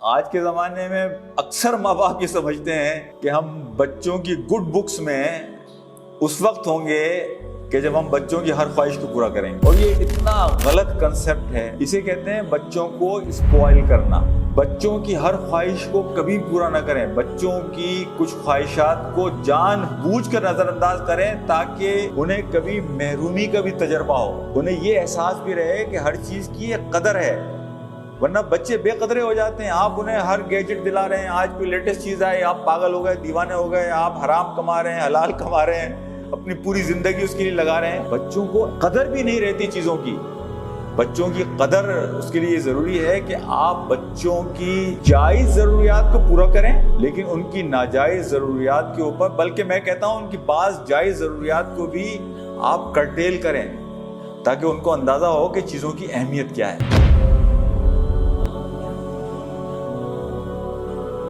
آج کے زمانے میں اکثر ماں باپ یہ سمجھتے ہیں کہ ہم بچوں کی گڈ بکس میں اس وقت ہوں گے کہ جب ہم بچوں کی ہر خواہش کو پورا کریں گے، اور یہ اتنا غلط کنسپٹ ہے۔ اسے کہتے ہیں بچوں کو اسپوائل کرنا۔ بچوں کی ہر خواہش کو کبھی پورا نہ کریں، بچوں کی کچھ خواہشات کو جان بوجھ کر نظر انداز کریں تاکہ انہیں کبھی محرومی کا بھی تجربہ ہو، انہیں یہ احساس بھی رہے کہ ہر چیز کی ایک قدر ہے، ورنہ بچے بے قدرے ہو جاتے ہیں۔ آپ انہیں ہر گیجٹ دلا رہے ہیں، آج کوئی لیٹسٹ چیز آئی آپ پاگل ہو گئے، دیوانے ہو گئے، آپ حرام کما رہے ہیں، حلال کما رہے ہیں، اپنی پوری زندگی اس کے لیے لگا رہے ہیں۔ بچوں کو قدر بھی نہیں رہتی چیزوں کی۔ بچوں کی قدر اس کے لیے ضروری ہے کہ آپ بچوں کی جائز ضروریات کو پورا کریں، لیکن ان کی ناجائز ضروریات کے اوپر، بلکہ میں کہتا ہوں ان کی بعض جائز ضروریات کو بھی آپ کرٹیل کریں تاکہ ان کو اندازہ ہو کہ چیزوں کی اہمیت کیا ہے۔